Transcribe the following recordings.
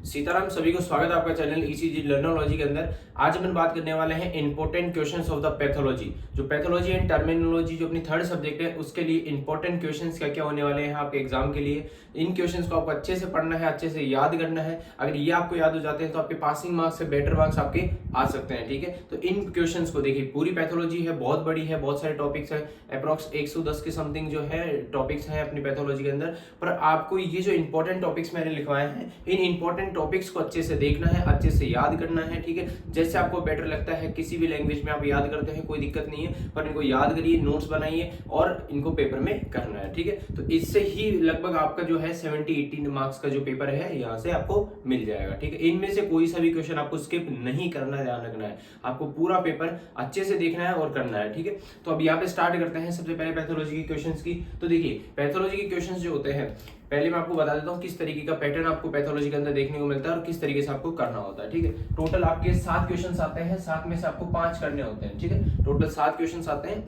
सीताराम, सभी को स्वागत है आपका चैनल ईसीजी लर्नोलॉजी के अंदर। आज अपन बात करने वाले हैं important questions of the pathology. जो पैथोलॉजी एंड टर्मिनोलॉजी जो अपनी थर्ड सब्जेक्ट है, उसके लिए इंपॉर्टेंट क्वेश्चंस क्या क्या होने वाले हैं आपके एग्जाम के लिए। इन क्वेश्चंस को आपको अच्छे से पढ़ना है, अच्छे से याद करना है। अगर ये आपको याद हो जाते हैं तो आपके पासिंग मार्क्स से बेटर मार्क्स आपके आ सकते हैं। ठीक है, तो इन क्वेश्चंस को देखिए, पूरी पैथोलॉजी है, बहुत बड़ी है, बहुत सारे टॉपिक्स है, अप्रॉक्स 110 के समथिंग जो है टॉपिक्स हैं अपनी पैथोलॉजी के अंदर। पर आपको ये जो इंपॉर्टेंट टॉपिक्स मैंने लिखवाए हैं, इन इंपॉर्टेंट टॉपिक्स को अच्छे से देखना है, अच्छे से याद करना है। ठीक है, जैसे आपको बेटर लगता है, किसी भी लैंग्वेज में आप याद करते हैं, कोई दिक्कत नहीं है, पर इनको याद करिए, नोट्स बनाइए और इनको पेपर में करना है। ठीक है, तो इससे ही लगभग आपका जो है 70-80 मार्क्स का जो पेपर है यहाँ से आपको मिल जाएगा। ठीक है, इनमें से कोई सा भी क्वेश्चन आपको स्किप नहीं करना है, ध्यान रखना है। आपको पूरा पेपर अच्छे से देखना है और करना है। ठीक है, तो अब यहाँ पे स्टार्ट करते हैं सबसे पहले पैथोलॉजी की क्वेश्चंस की। तो देखिए, पैथोलॉजी के क्वेश्चंस जो होते हैं, पहले मैं आपको बता देता हूँ किस तरीके का पैटर्न आपको पैथोलॉजी के अंदर देखने को मिलता है और किस तरीके से आपको करना होता है। ठीक है, टोटल आपके 7 क्वेश्चंस आते हैं, 7 में से आपको 5 करने होते हैं। ठीक है, टोटल 7 क्वेश्चंस आते हैं,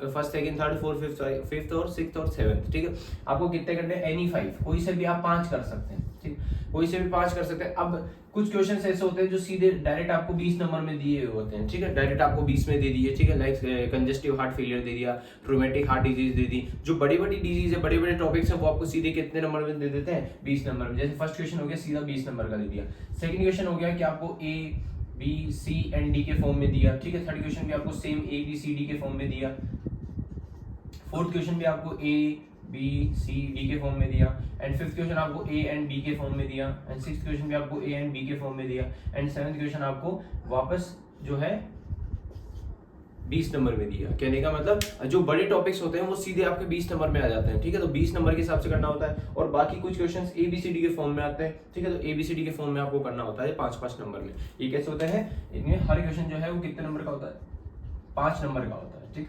first second third fourth fifth और सिक्स्थ और सेवंथ। ठीक है, आपको कितने करने हैं? एनी 5, कोई से भी आप 5 कर सकते हैं। ठीक, कोई से भी 5 कर सकते हैं। अब कुछ क्वेश्चंस ऐसे होते हैं जो सीधे डायरेक्ट आपको 20 नंबर में दिए होते हैं। ठीक है, डायरेक्ट आपको 20 में दे दिए। ठीक है, लाइक कंजेस्टिव हार्ट फेलियर दे दिया, रोमेटिक हार्ट डिजीज दे दी। जो बड़ी बड़ी डिजीज है, बड़े बड़े टॉपिक्स है, वो आपको सीधे कितने नंबर में दे देते हैं? 20 नंबर में। जैसे फर्स्ट क्वेश्चन हो गया, सीधा 20 नंबर का दे दिया। सेकंड क्वेश्चन हो गया कि आपको A B C and D के फॉर्म में दिया। ठीक है, थर्ड क्वेश्चन भी आपको same A B C D के फॉर्म में दिया। फोर्थ क्वेश्चन भी आपको ए बी सी डी के फॉर्म में दिया। एंड फिफ्थ क्वेश्चन आपको ए एंड बी के फॉर्म में दिया। एंड सिक्स्थ क्वेश्चन भी आपको ए एंड बी के फॉर्म में दिया। एंड सेवंथ क्वेश्चन आपको वापस जो है 20 नंबर में दिया। कहने का मतलब जो बड़े टॉपिक्स होते हैं वो सीधे आपके 20 नंबर में आ जाते हैं। ठीक है, तो 20 नंबर के हिसाब से करना होता है। और बाकी कुछ questions A B C D के फॉर्म में आते हैं। ठीक है, तो ए बी सी डी के फॉर्म में आपको करना होता है 5-5 नंबर में। ये कैसे होता है? इनमें हर क्वेश्चन जो है वो कितने नंबर का होता है? 5 नंबर का होता है। ठीक,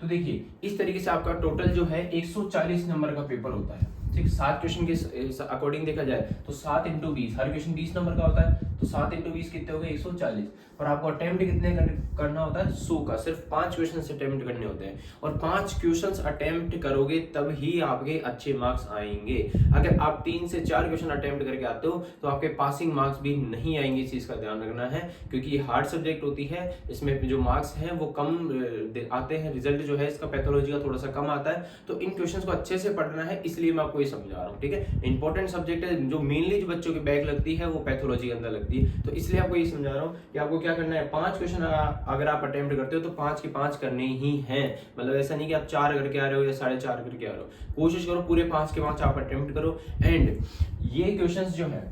तो देखिए, इस तरीके से आपका टोटल जो है 140 नंबर का पेपर होता है। ठीक, 7 क्वेश्चन के अकॉर्डिंग देखा जाए तो 7 इंटू 20, हर क्वेश्चन 20 नंबर का होता है, तो 7 इंटू 20 कितने हो गए? 140। पर आपको अटेम्प्ट कितने करना होता है? 100 का। सिर्फ 5 क्वेश्चन अटेम्प्ट करने होते हैं, और 5 क्वेश्चन अटेम्प्ट करोगे तब ही आपके अच्छे मार्क्स आएंगे। अगर आप 3 से 4 क्वेश्चन अटेम्प्ट करके आते हो तो आपके पासिंग मार्क्स भी नहीं आएंगे। इस चीज का ध्यान रखना है, क्योंकि ये हार्ड सब्जेक्ट होती है, इसमें जो मार्क्स हैं वो कम आते हैं। रिजल्ट जो है इसका पैथोलॉजी का थोड़ा सा कम आता है। तो इन क्वेश्चंस को अच्छे से पढ़ना है, इसलिए मैं आपको ये समझा रहा हूँ। ठीक है, इंपॉर्टेंट सब्जेक्ट है, जो मेनली जो बच्चों की बैक लगती है वो पैथोलॉजी के अंदर लगती है। तो इसलिए आपको ये समझा रहा हूँ कि आपको क्या करना है। 5 क्वेश्चन अगर आप अटेम्प्ट करते हो तो 5 के 5 करने ही हैं। मतलब ऐसा नहीं कि आप 4 करके आ रहे हो या 4.5 करके आ रहे हो। कोशिश करो पूरे 5 के 5 आप अटेम्प्ट करो। एंड ये क्वेश्चंस जो है,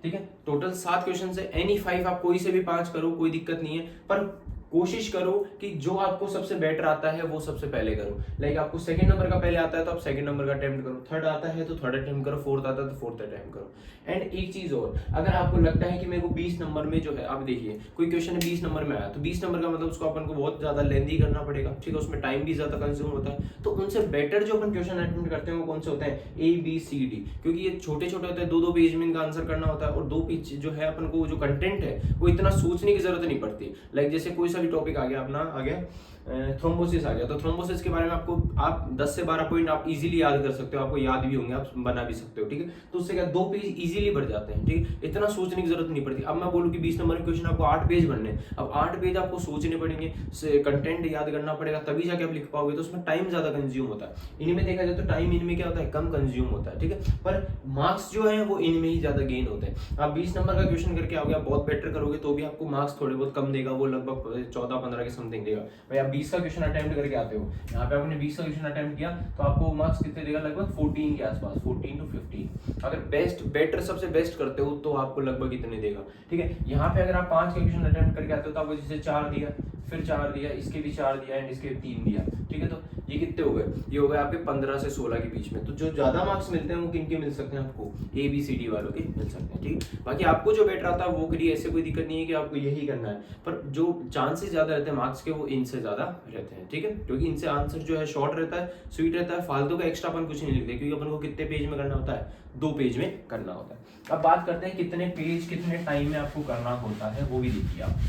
ठीक है, टोटल 7 क्वेश्चन है, एनी 5 आप कोई से भी 5 करो, कोई दिक्कत नहीं है। पर कोशिश करो कि जो आपको सबसे बेटर आता है वो सबसे पहले करो। लाइक आपको सेकंड नंबर का पहले आता है तो आप सेकंड नंबर का अटेम्प्ट करो, थर्ड आता है तो थर्ड अटेम्प्ट करो, फोर्थ आता है तो फोर्थ अटेम्प्ट करो। एंड एक चीज और, अगर आपको लगता है कि मेरे को 20 नंबर में जो है, आप देखिए कोई क्वेश्चन 20 नंबर में आया, तो 20 नंबर का मतलब उसको अपन को बहुत ज्यादा लेंथी करना पड़ेगा। ठीक है, उसमें टाइम भी ज्यादा कंज्यूम होता है। तो उनसे बेटर जो अपन क्वेश्चन अटेम्प्ट करते हैं वो कौन से होते हैं? ए बी सी डी, क्योंकि ये छोटे छोटे होते हैं, 2-2 पेज में इनका आंसर करना होता है। और 2 पेज जो है अपन को जो कंटेंट है वो इतना सोचने की जरूरत नहीं पड़ती। लाइक जैसे कोई सा भी टॉपिक आ गया अपना, आ गया थ्रोम्बोसिस आ गया, तो थ्रोम्बोसिस के बारे में आपको आप 10 से 12 पॉइंट आप इजीली याद कर सकते हो, आपको याद भी होंगे, आप बना भी सकते हो। ठीक है, तो उससे क्या 2 पेज इजीली भर जाते हैं। ठीक है, इतना सोचने की जरूरत नहीं पड़ती। अब मैं बोलूं कि 20 नंबर के क्वेश्चन आपको 8 पेज भरने, अब 8 पेज आपको सोचने पड़ेंगे, कंटेंट याद करना पड़ेगा, तभी जाके आप लिख पाओगे। तो उसमें टाइम ज्यादा कंज्यूम होता है। इनमें देखा जाए तो टाइम इनमें क्या होता है? कम कंज्यूम होता है। ठीक है, पर मार्क्स जो है वो इनमें ही ज्यादा गेन होते हैं। आप 20 नंबर का क्वेश्चन करके आओगे, आप बहुत बेटर करोगे तो भी आपको मार्क्स थोड़े बहुत कम देगा, वो लगभग 14-15 के समथिंग देगा। भाई आप 20 का क्वेश्चन अटेम्प्ट करके आते हो, यहाँ पे आपने 20 का क्वेश्चन अटेम्प्ट किया तो आपको मार्क्स कितने देगा? लगभग 14 के आसपास, 14 to 15। अगर बेटर सबसे बेस्ट करते हो तो आपको लगभग इतने देगा। ठीक है, यहाँ पे अगर आप 5 का क्वेश्चन अटेम्प्ट करके आते हो तो आपको जैसे 4 दिया, फिर 4 दिया, इसके भी 4 दिया एंड इसके 3 दिया। ठीक है, तो ये कितने हो गए? ये हो गए आपके 15 से 16 के बीच में। तो जो ज्यादा मार्क्स मिलते हैं वो किनके मिल सकते हैं? आपको ए बी सी डी वालों के मिल सकते हैं। ठीक है, बाकी आपको जो बेटर आता है वो करिए, ऐसे कोई दिक्कत नहीं है कि आपको यही करना है। पर जो चांसेस ज्यादा रहते हैं मार्क्स के वो इनसे ज्यादा रहते हैं। ठीक है, क्योंकि इनसे आंसर जो है शॉर्ट रहता है, स्वीट रहता है, फालतू का एक्स्ट्रा अपन कुछ नहीं लिखते, क्योंकि अपन को कितने पेज में करना होता है? 2 पेज में करना होता है। अब बात करते हैं कितने पेज कितने टाइम में आपको करना होता है, वो भी देखिए आप।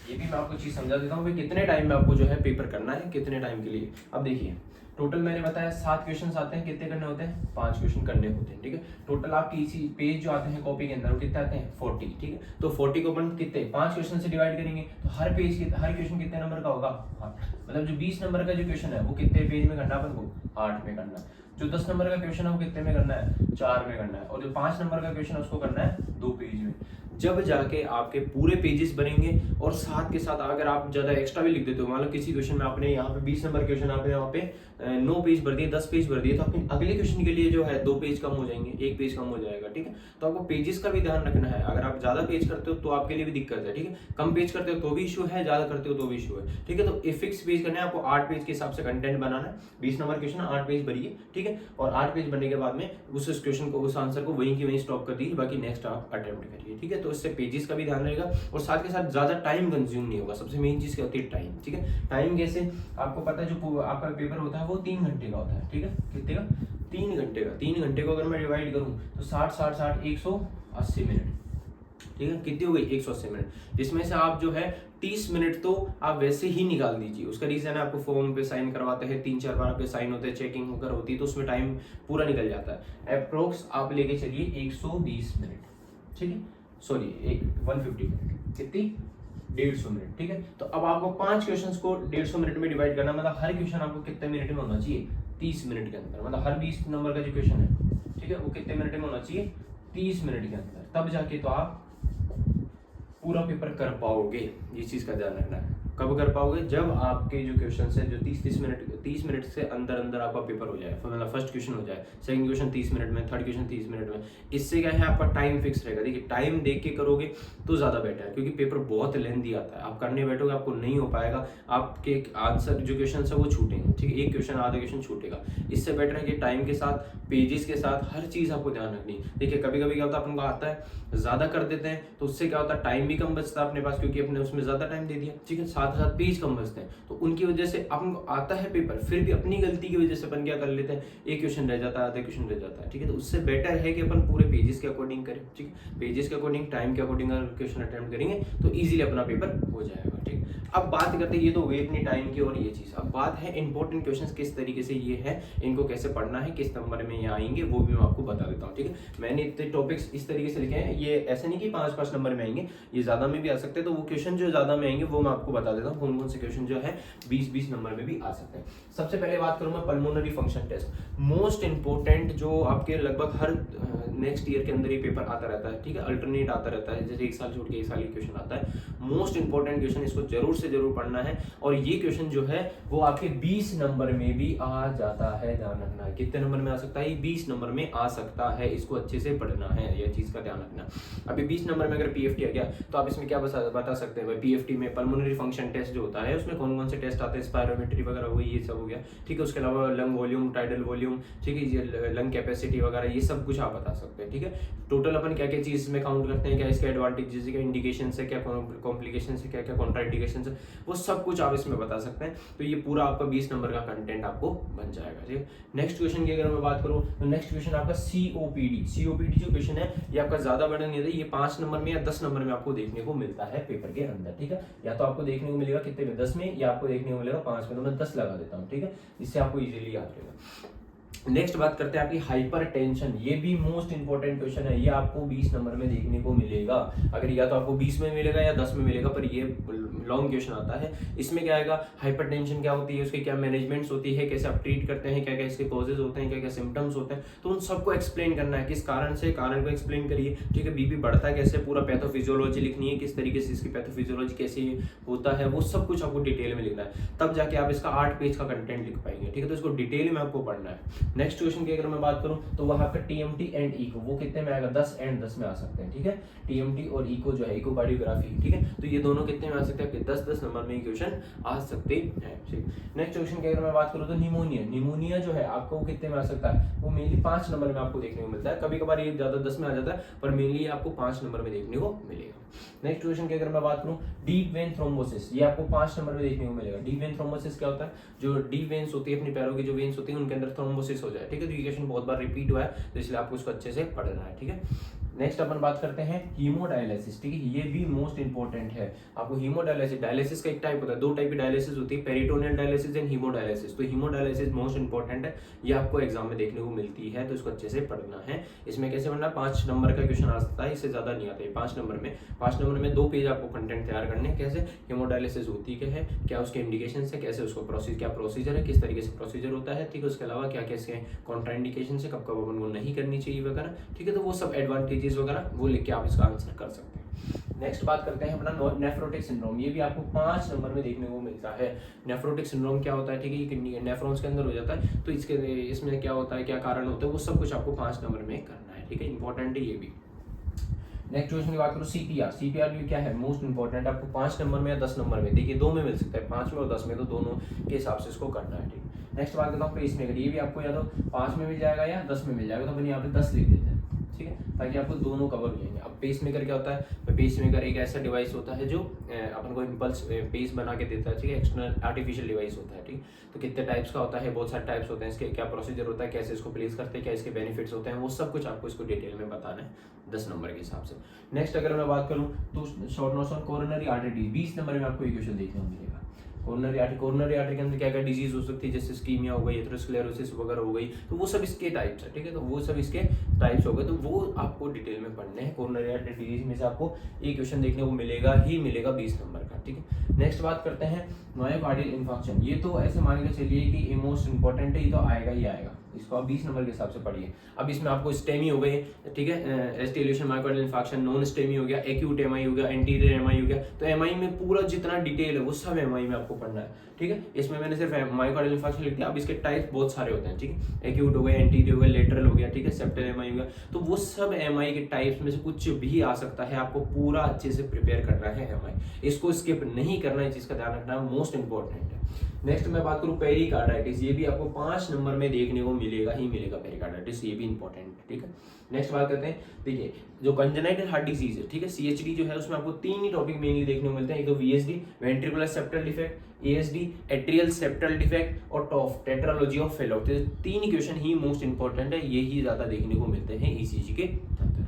ये भी मैं आपको चीज समझा देता हूँ, कितने टाइम में आपको जो है पेपर करना है, कितने टाइम के लिए। अब देखिए, टोटल मैंने बताया 7 क्वेश्चन आते हैं, कितने करने होते हैं, 5 क्वेश्चन करने होते हैं, ठीक है। टोटल आपकी इसी पेज जो आते हैं कॉपी के अंदर वो कितने आते हैं, 40, ठीक है। तो 40 को अपन कितने 5 क्वेश्चन से डिवाइड करेंगे, तो हर क्वेश्चन कितने नंबर का होगा, 8। मतलब जो 20 नंबर का जो क्वेश्चन है वो कितने पेज में करना है अपन को, 8 में करना है। जो 10 नंबर का क्वेश्चन है वो कितने में करना है, 4 में करना है। और जो 5 नंबर का क्वेश्चन है उसको करना है 2 पेज में। जब जाके आपके पूरे पेजेस बनेंगे। और साथ के साथ अगर आप ज्यादा एक्स्ट्रा भी लिख देते हो, मान लो किसी क्वेश्चन में आपने यहाँ पे 20 नंबर क्वेश्चन आपने यहाँ पे 9 पेज भर दिए, 10 पेज भर दिए, तो अपने अगले क्वेश्चन के लिए जो है 2 पेज कम हो जाएंगे, 1 पेज कम हो जाएगा, ठीक है। तो आपको पेजेस का भी ध्यान रखना है। अगर आप ज्यादा पेज करते हो तो आपके लिए भी दिक्कत है, ठीक है। कम पेज करते हो तो भी इशू है, ज्यादा करते हो तो भी इशू है, ठीक है। तो फिक्स पेज करना है आपको, 8 पेज के हिसाब से कंटेंट बनाना है। 20 नंबर क्वेश्चन 8 पेज भरिए, ठीक है। और 8 पेज बनने के बाद में उस क्वेश्चन को, उस आंसर को वहीं की वहीं स्टॉप कर दीजिए, बाकी नेक्स्ट आप अटेम्प्ट करिए, ठीक है। तो इससे पेजेस का भी ध्यान रहेगा और साथ के साथ ज्यादा टाइम कंज्यूम नहीं होगा। सबसे मेन चीज क्या होती है, टाइम, ठीक है। टाइम कैसे, आपको पता है जो आपका पेपर होता है वो 3 घंटे का होता है, ठीक है। कितने का, 3 घंटे का। 3 घंटे को अगर मैं डिवाइड करूं तो 60 60 60 180 मिनट, ठीक है। कितनी हो गई, 180 मिनट। जिसमें से आप जो है 30 मिनट तो आप वैसे ही निकाल दीजिए। उसका रीजन है आपको फॉर्म पे साइन करवाते हैं, 3-4 बार आपके साइन होते हैं, चेकिंग होकर होती है, तो उसमें टाइम पूरा निकल जाता है। अप्रोक्स आप लेके चलिए 120 मिनट, ठीक है। सॉरी 150 मिनट, कितनी, 150 मिनट, ठीक है। तो अब आपको 5 क्वेश्चंस को 150 मिनट में डिवाइड करना, मतलब हर क्वेश्चन आपको कितने मिनट में होना चाहिए, 30 मिनट के अंदर। मतलब हर 20 नंबर का जो क्वेश्चन है, ठीक है, वो कितने मिनट में होना चाहिए, 30 मिनट के अंदर। तब जाके तो आप पूरा पेपर कर पाओगे। ये चीज का ध्यान रखना है। कब कर पाओगे, जब आपके जो क्वेश्चन है जो 30 मिनट से अंदर अंदर आपका पेपर हो जाए, मतलब फर्स्ट क्वेश्चन हो जाए, सेकंड क्वेश्चन 30 मिनट में, थर्ड क्वेश्चन 30 मिनट में। इससे क्या है, आपका टाइम फिक्स रहेगा। देखिए टाइम देख के करोगे तो ज्यादा बेटर है, क्योंकि पेपर बहुत लेंथी आता है। आप करने बैठोगे आपको नहीं हो पाएगा, आपके आंसर जो क्वेश्चन है वो छूटेंगे, ठीक है। एक क्वेश्चन आधा क्वेश्चन छूटेगा। इससे बेटर है कि टाइम के साथ, पेजेस के साथ हर चीज आपको ध्यान रखनी। देखिए कभी कभी क्या होता है, अपन को आता है ज्यादा कर देते हैं, तो उससे क्या होता है, टाइम भी कम बचता है अपने पास, क्योंकि अपने उसमें ज्यादा टाइम दे दिया, ठीक है। साथ साथ पेज कम बचते हैं, तो उनकी वजह से अपन को आता है पेपर, फिर भी अपनी गलती की वजह से अपन क्या कर लेते हैं, एक क्वेश्चन रह जाता है, आधा क्वेश्चन रह जाता है, ठीक है। तो उससे बेटर है कि अपन पूरे पेजेस के अकॉर्डिंग करें, ठीक है। पेजेस के अकॉर्डिंग, टाइम के अकॉर्डिंग अगर क्वेश्चन अटेम्प्ट करेंगे तो इजीली अपना पेपर हो जाएगा, ठीक। अब बात करते हैं, ये तो हुई अपनी टाइम की और ये चीज। अब बात है इंपॉर्टेंट क्वेश्चंस किस तरीके से ये है, इनको कैसे पढ़ना है, किस नंबर में ये आएंगे, वो भी मैं आपको बता देता हूँ, ठीक है। मैंने इतने टॉपिक्स इस तरीके से लिखे हैं, ये ऐसे नहीं कि 5-5 नंबर में आएंगे, ये ज्यादा में भी आ सकते हैं। तो वो क्वेश्चन जो ज्यादा में आएंगे वो मैं आपको बता देता हूँ, कौन कौन से क्वेश्चन जो है 20-20 नंबर में भी आ सकते हैं। सबसे पहले बात करूँ मैं pulmonary function test, most important, जो आपके लगभग हर नेक्स्ट ईयर के अंदर ये पेपर आता रहता है, ठीक है। अल्टरनेट आता रहता है, जैसे एक साल छोड़ के एक साल ये क्वेश्चन आता है। मोस्ट इंपोर्टेंट क्वेश्चन, इसको जरूर से जरूर पढ़ना है। और ये क्वेश्चन जो है वो आपके 20 नंबर में भी आ जाता है, ध्यान रखना है। कितने नंबर में आ सकता है, ये 20 नंबर में आ सकता है, इसको अच्छे से पढ़ना है, यह चीज का ध्यान रखना। अभी 20 नंबर में अगर पीएफटी आ गया तो आप इसमें क्या बता सकते हैं भाई, पीएफटी में पल्मोनरी फंक्शन टेस्ट जो होता है उसमें कौन कौन से टेस्ट आते हैं, स्पायरोमेट्री वगैरह हुई, ये सब हो गया, ठीक है। उसके अलावा लंग वॉल्यूम, टाइडल वॉल्यूम, ठीक है, लंग कैपेसिटी वगैरह, ये सब कुछ आप बता सकते हैं, ठीक है। टोटल अपन क्या क्या चीज इसमें काउंट करते हैं, क्या इसके एडवांटेजेस, क्या इंडिकेशन है, क्या कॉम्प्लिकेशन है, क्या क्या कॉन्ट्राइंडिकेशन है, वो सब कुछ आप इसमें बता सकते हैं। तो ये पूरा आपका 20 नंबर का कंटेंट आपको बन जाएगा, ठीक है। नेक्स्ट क्वेश्चन की अगर मैं बात करूं तो नेक्स्ट क्वेश्चन आपका सीओपीडी जो क्वेश्चन है ये आपका ज्यादा बड़ा नहीं है, ये 5 नंबर में या 10 नंबर में आपको देखने को मिलता है पेपर के अंदर, ठीक है। या तो आपको देखने को मिलेगा कितने में, 10 में, या आपको देखने को मिलेगा 5 में। तो मैं 10 लगा देता हूँ, ठीक है, इससे आपको इजीली याद रहेगा। नेक्स्ट बात करते हैं आपकी हाइपर टेंशन, ये भी मोस्ट इंपॉर्टेंट क्वेश्चन है, ये आपको 20 नंबर में देखने को मिलेगा। अगर या तो आपको 20 में मिलेगा या 10 में मिलेगा, पर ये लॉन्ग क्वेश्चन आता है। इसमें क्या आएगा, हाइपर टेंशन क्या होती है, उसकी क्या मैनेजमेंट्स होती है, कैसे आप ट्रीट करते हैं, क्या क्या इसके कॉजेज होते हैं, क्या क्या सिम्टम्स होते हैं, तो उन सबको एक्सप्लेन करना है। किस कारण से, कारण को एक्सप्लेन करिए, ठीक है। बीपी बढ़ता है कैसे, पूरा पैथोफिजियोलॉजी लिखनी है, किस तरीके से इसकी पैथोफिजियोलॉजी कैसे होता है, वो सब कुछ आपको डिटेल में लिखना है। तब जाके आप इसका 8 पेज का कंटेंट लिख पाएंगे, ठीक है। तो इसको डिटेल में आपको पढ़ना है। नेक्स्ट क्वेश्चन की अगर मैं बात करूं तो वहां पे टीएमटी एंड इको, वो कितने में आएगा, 10 एंड 10 में आ सकते हैं, ठीक है। टीएमटी और इको जो है, इकोकार्डियोग्राफी, ठीक है। तो ये दोनों कितने में आ सकते हैं, 10-10 नंबर में क्वेश्चन आ सकते हैं, ठीक। नेक्स्ट क्वेश्चन की अगर मैं बात करूं तो निमोनिया जो है आपको कितने में आ सकता है, वो मेनली 5 नंबर में आपको देखने को मिलता है। कभी कभार ये ज्यादा 10 में आ जाता है, पर मेनली आपको 5 नंबर में देखने को मिलेगा। नेक्स्ट क्वेश्चन की अगर मैं बात करूं, डीप वेन थ्रोम्बोसिस, ये आपको 5 नंबर में देखने को मिलेगा। डीप वेन थ्रोम्बोसिस क्या होता है, जो डीप वेन्स होती है अपनी पैरों की जो वेन्स होती है उनके अंदर थ्रोम्बोसिस प्रोसेस हो जाए, ठीक है। तो ये क्वेश्चन बहुत बार रिपीट हुआ है, तो इसलिए आपको इसको अच्छे से पढ़ना है, ठीक है। नेक्स्ट अपन बात करते हैं हीमोडायलिसिस, ठीक है। ये भी मोस्ट इंपॉर्टेंट है। आपको हीमोडायलिसिस, डायलिसिस का एक टाइप होता है, 2 टाइप की डायलिसिस होती है, पेरिटोनियल डायलिसिस एंड हीमोडायलिसिस। तो हीमोडायलिसिस मोस्ट इंपॉर्टेंट है, ये आपको एग्जाम में देखने को मिलती है, तो इसको अच्छे से पढ़ना है। इसमें कैसे पढ़ना, 5 नंबर का क्वेश्चन आ सकता है, इससे ज्यादा नहीं आता है। 5 नंबर में 2 पेज आपको कंटेंट तैयार करने हैं। कैसे हीमोडायलिसिस होती क्या है, क्या उसके इंडिकेशन है, कैसे उसको क्या प्रोसीजर है, किस तरीके से प्रोसीजर होता है, ठीक है। उसके अलावा क्या क्या इसके कॉन्ट्राइंडिकेशन है, कब कब अपन को नहीं करनी चाहिए वगैरह, ठीक है। तो वो सब एडवांटेजेस वगैरह वो लिख के आप इसका आंसर कर सकते हैं। नेक्स्ट बात करते हैं अपना नेफ्रोटिक सिंड्रोम। ये भी आपको 5 नंबर में देखने को मिलता है। नेफ्रोटिक सिंड्रोम क्या होता है, ठीक है, ये किडनी नेफ्रॉन्स के अंदर हो जाता है, तो इसमें क्या होता है, क्या कारण होता है, वो सब कुछ आपको 5 नंबर में करना है, ठीक है। इंपॉर्टेंट है ये भी। नेक्स्ट क्वेश्चन की बात करो, सीपीआर भी क्या है, मोस्ट इंपॉर्टेंट। आपको 5 नंबर में या 10 नंबर में, देखिए 2 में मिल सकता है, 5 में और 10 में, तो दोनों के हिसाब से इसको करना है, ठीक है। नेक्स्ट बात करता हूँ पेसमेकर। ये भी आपको या तो 5 में मिल जाएगा या 10 में मिल जाएगा, तो अपन यहाँ पे 10 लिख देते हैं, ठीक है, ताकि आपको दोनों कवर हो जाएंगे। अब पेसमेकर क्या होता है, पेसमेकर एक ऐसा डिवाइस होता है जो अपन को इम्पल्स पेस बना के देता है, ठीक है। एक्सटर्नल आर्टिफिशियल डिवाइस होता है, ठीक। तो कितने टाइप्स का होता है, बहुत सारे टाइप्स होते हैं इसके, क्या प्रोसीजर होता है, कैसे इसको प्लेस करते हैं, क्या इसके बेनिफिट्स होते हैं, वो सब कुछ आपको इसको डिटेल में बताना है 10 नंबर के हिसाब से। नेक्स्ट अगर मैं बात करूँ तो short notes on coronary artery, 20 number में आपको ये क्वेश्चन देखने को मिलेगा। कोरोनरी आर्टरी के अंदर क्या क्या डिजीज हो सकती है, जैसे स्कीमिया हो गई, एथेरोस्क्लेरोसिस वगैरह हो गई, तो वो सब इसके टाइप्स है, ठीक है। तो वो सब इसके टाइप्स हो गए, तो वो आपको डिटेल में पढ़ने हैं। कोरोनरी आर्टरी डिजीज में से आपको एक क्वेश्चन देखने को मिलेगा ही मिलेगा 20 नंबर का, ठीक है। नेक्स्ट बात करते हैं मायोकार्डियल इंफार्क्शन। ये तो ऐसे मान के चलिए कि मोस्ट इंपॉर्टेंट है, ये तो आएगा ही आएगा, इसको आप 20 नंबर के हिसाब से पढ़िए। अब इसमें आपको स्टेमी हो गई, ठीक है, एस्टिलेशन मायोकार्डियल इंफार्क्शन, नॉन स्टेमी हो गया, एक्यूट एमआई हो गया, एंटीरियर एमआई हो गया। तो एमआई में पूरा जितना डिटेल है वो सब एमआई में आपको पढ़ना है, ठीक है। इसमें मैंने सिर्फ मायोकार्डियल इंफार्क्शन लिख दिया। अब इसके टाइप बहुत सारे होते हैं, ठीक है। एक्यूट हो गया, एंटीरियर हो गया, लेटरल हो गया, ठीक है, सेप्टल एमआई हो गया। तो वो सब एमआई के टाइप्स में से कुछ भी आ सकता है, आपको पूरा अच्छे से प्रिपेयर करना है एमआई, इसको स्किप नहीं करना है, चीज का ध्यान रखना है, मोस्ट इंपॉर्टेंट है। नेक्स्ट मैं बात करूं पेरिकार्डाइटिस, ये भी आपको 5 नंबर में देखने को मिलेगा ही मिलेगा, पेरिकार्डाइटिस, ये भी इंपॉर्टेंट है, ठीक है। नेक्स्ट बात करते हैं, देखिए जो कंजेनाइटल हार्ट डिजीज है, ठीक है, सीएचडी जो है, उसमें आपको 3 ही टॉपिक मेनली देखने को मिलते हैं। एक तो VSD, ventricular septal defect, ASD, atrial septal defect, और टॉफ टेट्रालॉजी ऑफ फेलोप। तो 3 क्वेश्चन ही मोस्ट इंपॉर्टेंट है, ये ही ज्यादा देखने को मिलते हैं ईसीजी के अंदर,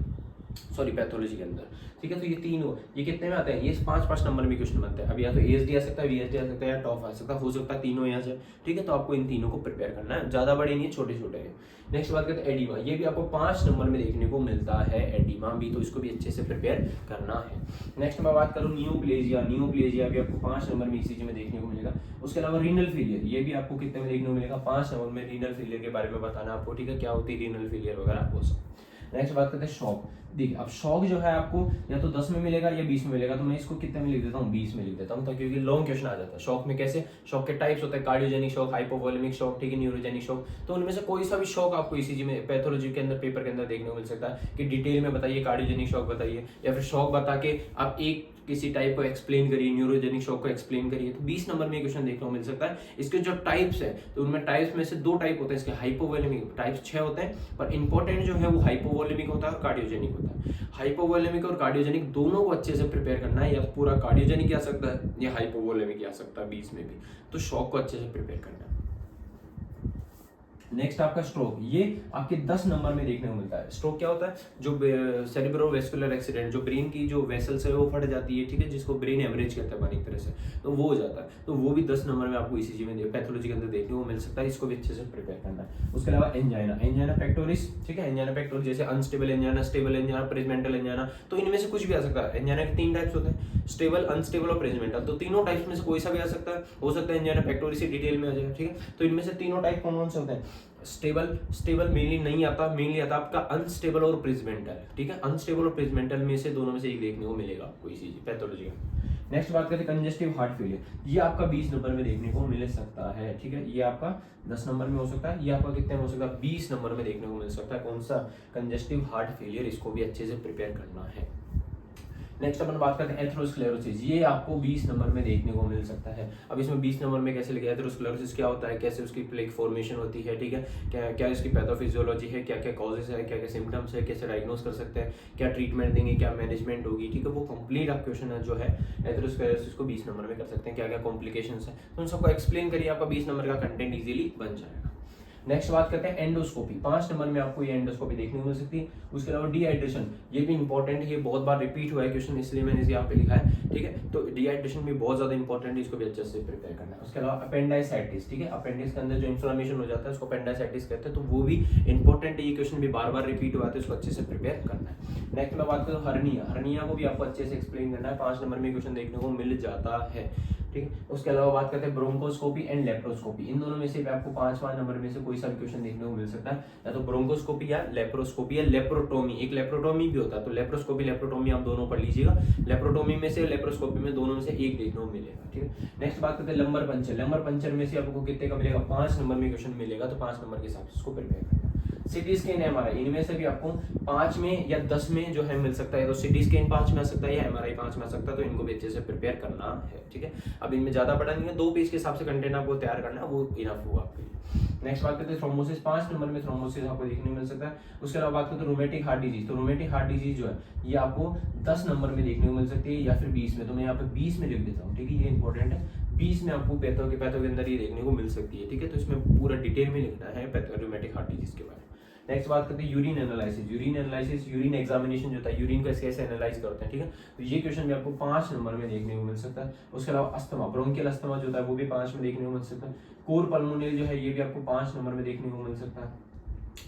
सॉरी पैथोलॉजी के अंदर, ठीक है। तो ये तीनों, ये कितने में आते हैं, ये 5-5 नंबर में क्वेश्चन बनते हैं। अब या तो एएसडी आ सकता है, वीएसडी आ सकता है, या टॉफ आ सकता है, हो सकता है तीनों यहाँ से, ठीक है। तो आपको इन तीनों को प्रिपेयर करना है, ज्यादा बड़े नहीं है, छोटे छोटे हैं। नेक्स्ट बात करते हैं एडिमा, ये भी आपको 5 नंबर में देखने को मिलता है, एडिमा भी, तो इसको भी अच्छे से प्रिपेयर करना है। नेक्स्ट मैं बात करूँ नियोप्लेजिया भी आपको 5 नंबर में ईसीजी में देखने को मिलेगा। उसके अलावा रीनल फेलियर, ये भी आपको कितने में देखने को मिलेगा, 5 नंबर में। रीनल फेलियर के बारे में बताना आपको, ठीक है, क्या होती है रीनल फेलियर वगैरह वो सब। नेक्स्ट बात करते हैं शॉक। देखिए अब शॉक जो है आपको या तो 10 में मिलेगा या 20 में मिलेगा, तो मैं इसको कितने में लिख देता हूँ, 20 में लिख देता हूँ, क्योंकि लॉन्ग क्वेश्चन आ जाता है। शॉक में कैसे, शॉक के टाइप्स होते हैं, कार्डियोजेनिक शॉक, हाइपोवोलेमिक शॉक, ठीक है, न्यूरोजेनिक शॉक। तो उनमें से कोई सा भी शॉक आपको ईसीजी में, पैथोलॉजी के अंदर, पेपर के अंदर देखने को मिल सकता है कि डिटेल में बताइए, कार्डियोजेनिक शॉक बताइए, या फिर शॉक बता के आप एक किसी टाइप को एक्सप्लेन करिए, न्यूरोजेनिक शॉक को एक्सप्लेन करिए। तो 20 नंबर में क्वेश्चन देखने को मिल सकता है। इसके जो टाइप्स है, तो उनमें टाइप्स में से 2 टाइप होते हैं इसके, हाइपोवोलेमिक, टाइप्स 6 होते हैं, पर इंपॉर्टेंट जो है वो हाइपोवोलेमिक होता है और कार्डियोजेनिक होता है। हाइपोवोलेमिक और कार्डियोजेनिक दोनों को अच्छे से प्रिपेयर करना है, या पूरा कार्डियोजेनिक आ सकता है या हाइपोवोलेमिक आ सकता है 20 में भी, तो शॉक को अच्छे से प्रिपेयर करना है। नेक्स्ट आपका स्ट्रोक, ये आपके 10 नंबर में देखने को मिलता है। स्ट्रोक क्या होता है, जो सेरेब्रोवास्कुलर एक्सीडेंट, जो ब्रेन की जो वेसल्स है वो फट जाती है, ठीक है, जिसको ब्रेन हेमरेज कहते हैं एक तरह से, तो वो हो जाता है। तो वो भी 10 नंबर में आपको ईसीजी में पैथोलॉजी के अंदर देखने को मिल सकता है, इसको भी अच्छे से प्रिपेयर करना है। उसके अलावा एंजाइना पेक्टोरिस, ठीक है, एंजाइना पेक्टोरिस जैसे unstable angina, stable angina, Prinzmetal angina, तो इनमें से कुछ भी आ सकता है। एंजाइना के 3 टाइप्स होते हैं, स्टेबल, अनस्टेबल और प्रेजमेंटल, तो तीनों टाइप्स में से कोई सा भी आ सकता है। हो सकता है एंजाइना पेक्टोरिस डिटेल में आ जाए, ठीक है। तो इनमें से तीनों टाइप कौन से होते हैं, स्टेबल मेनली नहीं आता, मेनली आता आपका अनस्टेबल और प्रेजमेंटल, ठीक है। अनस्टेबल और प्रेजमेंटल में से दोनों में से एक देखने को मिलेगा आपको इसी पैथोलॉजी का। नेक्स्ट बात करते हैं कंजेस्टिव हार्ट फेलियर, ये आपका 20 नंबर में देखने को मिल सकता है, ठीक है। ये आपका 10 नंबर में हो सकता है, ये आपका कितने में हो सकता है, 20 नंबर में देखने को मिल सकता है। कौन सा, कंजेस्टिव हार्ट फेलियर, इसको भी अच्छे से प्रिपेयर करना है। नेक्स्ट अपन बात करते हैं एथेरोस्क्लेरोसिस, ये आपको 20 नंबर में देखने को मिल सकता है। अब इसमें 20 नंबर में कैसे लिखा है, एथेरोस्क्लेरोसिस क्या होता है, कैसे उसकी प्लेक फॉर्मेशन होती है, ठीक है, क्या इसकी पैथोफिजियोलॉजी है, क्या क्या कॉजेस है, क्या क्या सिम्टम्स है, कैसे डायग्नोस कर सकते हैं, क्या ट्रीटमेंट देंगे, क्या मैनेजमेंट होगी, ठीक है, वो कंप्लीट आप क्वेश्चन जो है एथेरोस्क्लेरोसिस को 20 नंबर में कर सकते हैं। क्या क्या कॉम्प्लिकेशंस है, तो उन सबको एक्सप्लेन करिए, आपका 20 नंबर का कंटेंट इजीली बन जाएगा। नेक्स्ट बात करते हैं एंडोस्कोपी। 5 नंबर में आपको ये एंडोस्कोपी देखने को मिल सकती है। उसके अलावा डिहाइड्रेशन, ये भी इंपॉर्टेंट है, ये बहुत बार रिपीट हुआ है क्वेश्चन, इसलिए मैंने इसे यहाँ पे लिखा है, ठीक है। तो डिहाइड्रेशन भी बहुत ज्यादा इंपॉर्टेंट है, इसको भी अच्छे से प्रिपेयर करना है। उसके अलावा अपेंडाइसाइटिस, ठीक है, अपेंडिक्स के अंदर जो इन्फ्लेमेशन हो जाता है उसको अपेंडाइसाइटिस कहते हैं, तो वो भी इंपॉर्टेंट है, ये क्वेश्चन भी बार बार रिपीट हुआ है, तो इसको अच्छे से प्रिपेयर करना है। नेक्स्ट मैं बात करूँ हर्निया, हर्निया को भी आपको अच्छे से एक्सप्लेन करना है, 5 नंबर में क्वेश्चन देखने को मिल जाता है, ठीक है। उसके अलावा बात करते हैं ब्रोंकोस्कोपी एंड लेप्रोस्कोपी, इन दोनों में से भी आपको 5 नंबर में से कोई सा भी क्वेश्चन देखने को मिल सकता है, या तो ब्रोंकोस्कोपी या लेप्रोस्कोपी या लेप्रोटोमी, एक लेप्रोटोमी भी होता है, तो लेप्रोस्कोपी लेप्रोटोमी आप दोनों पढ़ लीजिएगा, लेप्रोटोमी में से लेप्रोस्कोपी में दोनों में से एक देखने को मिलेगा, ठीक है। नेक्स्ट बात करते हैं लंबर पंचर, लंबर पंचर में से आपको कितने का मिलेगा, 5 नंबर में क्वेश्चन मिलेगा, तो 5 नंबर के हिसाब से इसको प्रिपेयर करना। सिटी स्कैन एमआरआई, इनमें से भी आपको 5 में या 10 में जो है मिल सकता है, तो सिटी स्कैन 5 में आ सकता है या एमआरआई 5 में आ सकता है, तो इनको भी अच्छे से प्रिपेयर करना है, ठीक है। अब इनमें ज्यादा पढ़ा नहीं है, 2 पेज के हिसाब से कंटेंट आपको तैयार करना है, वो इनफ होगा आपके लिए। नेक्स्ट बात करते हैं थ्रोम्बोसिस, 5 नंबर में थ्रोम्बोसिस आपको देखने को मिल सकता है। उसके अलावा बात करते हैं रोमेटिक हार्ट डिजीज, तो रोमेटिक हार्ट डिजीज जो है ये आपको 10 नंबर में देखने को मिल सकती है या फिर 20 में, तो मैं यहाँ पे 20 में लिख देता हूँ, ठीक है, ये इंपॉर्टेंट है। 20 में आपको पैथो के अंदर ये देखने को मिल सकती है, ठीक है, तो इसमें पूरा डिटेल में लिखना है रोमेटिक हार्ट डिजीज के बारे में। नेक्स्ट बात करते हैं urine analysis, urine analysis, urine examination जो होता है, यूरिन का कैसे एनालाइज करते हैं, ठीक है, तो ये क्वेश्चन भी आपको 5 नंबर में देखने को मिल सकता है। उसके अलावा अस्थमा, ब्रोंकियल अस्थमा जो होता है वो भी 5 में देखने को मिल सकता है। कोर पल्मोनरी जो है ये भी आपको 5 नंबर में देखने को मिल सकता है।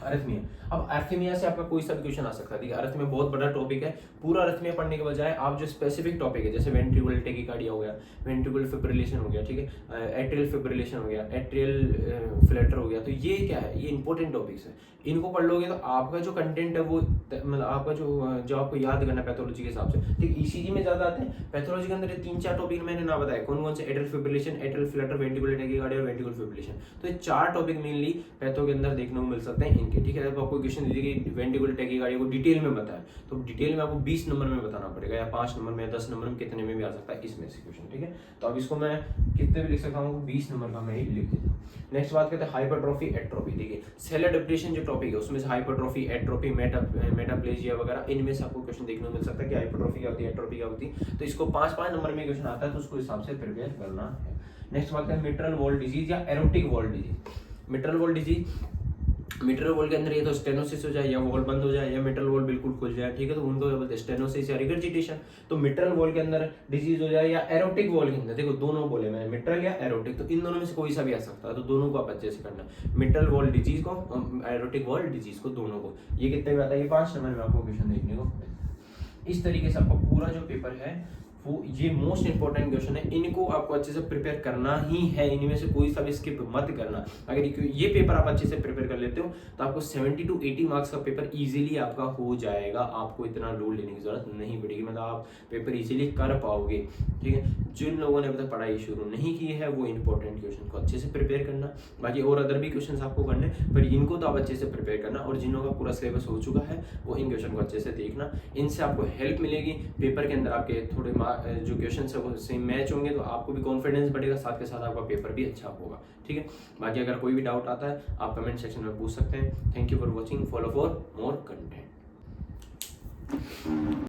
अरिथमिया, अब अरिथमिया से आपका कोई सा भी क्वेश्चन आ सकता है, ठीक है, अरिथमिया बहुत बड़ा टॉपिक है, पूरा अरिथमिया पढ़ने के बजाय आप जो स्पेसिफिक टॉपिक है जैसे वेंट्रिकुलर टेकीकार्डिया हो गया, वेंट्रिकुलर फिब्रिलेशन हो गया, ठीक है, एट्रियल फिब्रिलेशन हो गया, एट्रियल फ्लटर हो गया, तो ये क्या है, ये इंपॉर्टेंट टॉपिक्स है, इनको पढ़ लोगे तो आपका जो कंटेंट है वो मतलब आपका जो आपको याद करना है पैथोलॉजी के हिसाब से, ठीक, ईसीजी में ज्यादा आते हैं, पैथोलॉजी के अंदर 3-4 टॉपिक मैंने ना बताया कौन कौन से, atrial fibrillation, atrial Flutter, ventricular tachycardia और वेंट्रिकुलर फिब्रिलेशन, तो ये 4 टॉपिक मेनली पैथो के अंदर देखने को मिल सकते हैं इनके, ठीक है। जब आपको क्वेश्चन दीजिए कि वेंट्रिकुलर टेकीकार्डिया को डिटेल में बताएं, तो डिटेल में आपको 20 नंबर में बताना पड़ेगा, या 5 नंबर में, 10 नंबर में, कितने में भी आ सकता है इसमें से क्वेश्चन, ठीक है। तो अब इसको मैं कितने भी लिख सकता हूँ, 20 नंबर का मैं लिख देता हूँ। नेक्स्ट बात करते हैं हाइपरट्रॉफी एट्रोफी, ठीक है, सेल एडेप्टेशन जो टॉपिक है उसमें से हाइपरट्रॉफी, एट्रोफी, मेटाप्लेजिया वगैरह, इनमें से आपको क्वेश्चन देखने को मिल सकता है कि हाइपरट्रॉफी क्या होती है, एट्रोफी क्या होती है, तो इसको 5-5 नंबर में क्वेश्चन आता है, तो उसको हिसाब से प्रिपेयर करना है। नेक्स्ट बात है मिट्रल वॉल डिजीज या erotic wall disease. Mitral valve disease, mitral valve के अंदर ये तो स्टेनोसिस हो जाए, या वॉल बंद हो जाए, या मिट्रल वॉल बिल्कुल खुल जाए, ठीक है, तो उनको बोलते हैं स्टेनोसिस या रिगर्जिटेशन। तो मिट्रल वॉल के अंदर डिजीज हो जाए या एरोटिक वॉल के अंदर, देखो दोनों बोले मैंने, मिट्रल या एरोटिक, तो इन दोनों में से कोई सा भी आ सकता है, तो दोनों को आप अच्छे से करना, मिट्रल वॉल डिजीज को, एरोटिक वॉल डिजीज को, दोनों को। ये कितने में आता है, ये 5 नंबर में आपको क्वेश्चन देखने को मिलता है। इस तरीके से आपका पूरा जो पेपर है वो ये मोस्ट इंपॉर्टेंट क्वेश्चन है, इनको आपको अच्छे से प्रिपेयर करना ही है, इनमें से कोई सा भी स्किप मत करना। अगर ये पेपर आप अच्छे से प्रिपेयर कर लेते हो तो आपको 70 to 80 मार्क्स का पेपर इजीली आपका हो जाएगा, आपको इतना लोड लेने की जरूरत नहीं पड़ेगी, मतलब आप पेपर इजीली कर पाओगे, ठीक है। जिन लोगों ने अभी तक पढ़ाई शुरू नहीं की है वो इंपॉर्टेंट क्वेश्चन को अच्छे से प्रिपेयर करना, बाकी और अदर भी क्वेश्चन आपको करने, पर इनको तो आप अच्छे से प्रिपेयर करना, और जिन लोगों का पूरा सिलेबस हो चुका है वो इन क्वेश्चन को अच्छे से देखना, इनसे आपको हेल्प मिलेगी पेपर के अंदर, आपके थोड़े जो क्वेश्चन है वो सेम मैच होंगे, तो आपको भी कॉन्फिडेंस बढ़ेगा, साथ के साथ आपका पेपर भी अच्छा होगा, ठीक है। बाकी अगर कोई भी डाउट आता है आप कमेंट सेक्शन में पूछ सकते हैं। Thank you for watching, follow for more content.